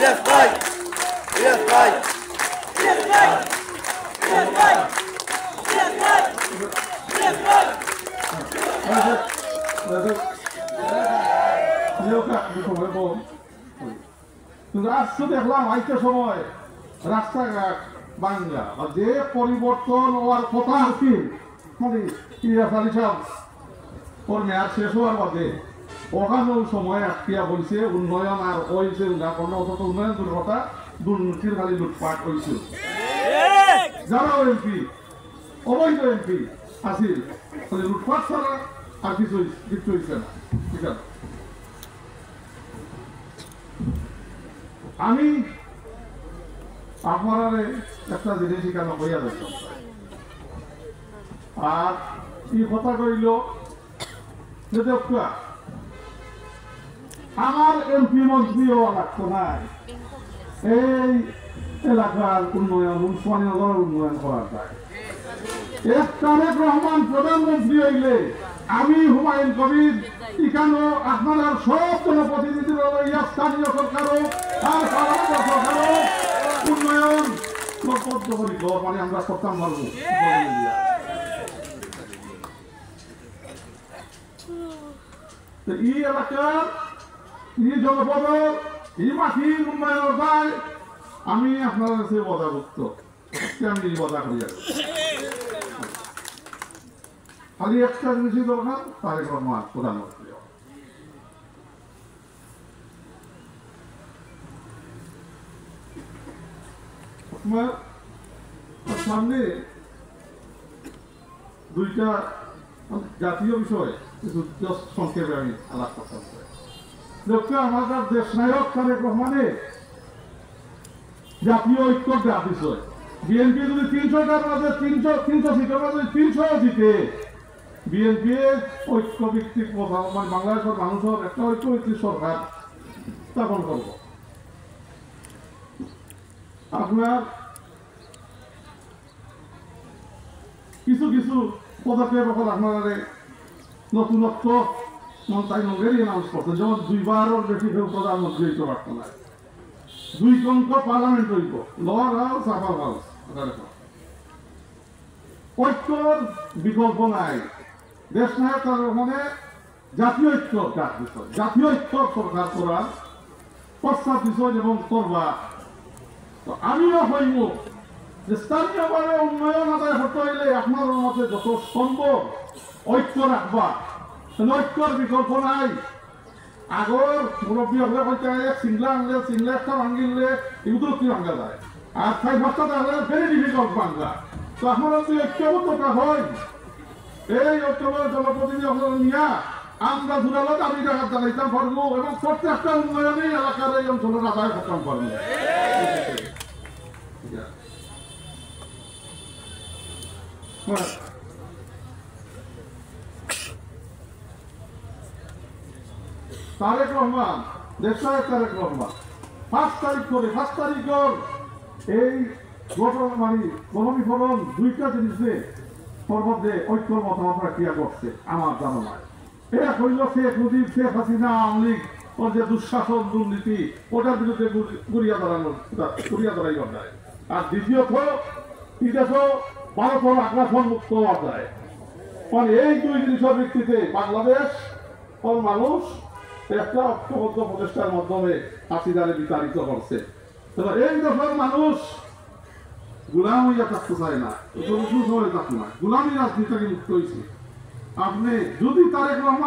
Yes, right. Yes, right. Yes, right. Yes, right. Yes, right. Yes, right. কিন্তু আজকে দেখলাম আইতে সময় রাস্তাঘাট বাংলা যে পরিবর্তন হওয়ার কথা আছে খালি ইরাফালি সাহেব ওর মেয়াদ শেষ হওয়ার বাদে ওখানেও সময় আটকিয়া বলছে উন্নয়ন আর হয়েছে অথচ উন্নয়ন দূর কথা দুর্নীতির খালি লুটপাট হয়েছে যারাও এমপি অবৈধ এমপি আসিল খালি লুটপাট ছাড়া আর কিছু হয়েছে না ঠিক আছে। আমি আপনার একটা জিনিস এখানে হইয়া দেখতাম আর এই কথা কইল যে আমার এমপি মন্ত্রী হওয়া লাগতো নাই এই এলাকার উন্নয়ন উন্নয়নের উন্নয়ন করা যায়। তারেক রহমান প্রধানমন্ত্রী হইলে আমি হুমায়ুন কবির এখানে আপনার সব জনপ্রতিনিধির স্থানীয় সরকারও আর সরকারও উন্নয়ন মানে আমরা করতাম পারবো। এই এলাকার এই জনপদের এই মাটির উন্নয়নের দায় আমি আপনার কাছে বজাভুক্ত আমি বজা করি খালি একটা জিনিসই দরকার তারেক রহমান প্রধানমন্ত্রী। আপনার সামনে দুইটা জাতীয় বিষয় সংক্ষেপে আমি আলাপ করতে চাই। আমাদের দেশ নায়ক তারেক রহমানের জাতীয় ঐক্যর দেওয়া বিষয় বিএনপি যদি 300টার মাঝে 300 সিটের মাঝে 300 জিতে বিএনপি ঐক্য ভিত্তিক মানে বাংলাদেশের মানুষের একটা ঐক্য ভিত্তিক সরকার স্থাপন করব। আপনার কিছু কিছু পদক্ষেপ এখন আপনারা নতুনত্ব মন্ত্রী নগেরই অ্যানাউন্স করছেন, যেমন 2বারের বেশি কেউ প্রধানমন্ত্রী হইতে পারত না, 2 অঙ্ক পার্লামেন্ট হইব, লোয়ার হাউস আপার হাউস। ঐক্যর বিকল্প নাই। দেশ নায়ক মানে জাতীয় ঐক্য ডাক বিষয়, জাতীয় ঐক্য সরকার করার প্রস্তাব বিষয় এবং করবা। তো আমিও হইব যে স্থানীয়ভাবে উন্নয়ন আদায় করতে হইলে আপনার মতে যত সম্ভব ঐক্য রাখবা, ঐক্যর বিকল্প নাই। আগর মুরব্বী হলে কইতে সিংলা আনলে সিংলা একটা ভাঙিলে এগুলো কি ভাঙা যায়, আর 5-5টা তাহলে ভেরি ডিফিকাল্ট ভাঙা। তো আপনারা যদি ঐক্যবদ্ধতা হয় এই ঐক্যবদ্ধ জনপ্রতিনিধি আপনারা নিয়া আমরা জুড়ালো দাবি টাকা জানাইতাম পারবো এবং প্রত্যেকটা উন্নয়নেই এলাকার এই অঞ্চলের আদায় করতাম পারবো। তারেক রহমান দেশ নায়ক তারেক রহমান 5 তারিখ করে 5 তারিখের এই মানে গণবিফলন 2টা জিনিসে সর্বদে ঐক্যর মতামত ক্রিয়া করছে আমার জানা নাই। এটা হইল শেখ মুজিব শেখ হাসিনা আওয়ামী লীগ ওর যে দুঃশাসন দুর্নীতি ওটার বিরুদ্ধে ঘুরিয়া দাঁড়াই যায়। আর দ্বিতীয়ত বিদেশও ভারতের আগ্রাসন মুক্ত হওয়া যায়। মানে এই 2 জিনিসের ভিত্তিতে বাংলাদেশ ও মানুষ একটা ঐক্যবদ্ধ প্রচেষ্টার মাধ্যমে হাসিনারে বিতাড়িত করছে। এই দেশের মানুষ গুলাম হইয়া থাকতে চায় না, থাকতে না, গুলামী রাজনীতি মুক্ত হয়েছে। আপনি যদি তারেক রহমান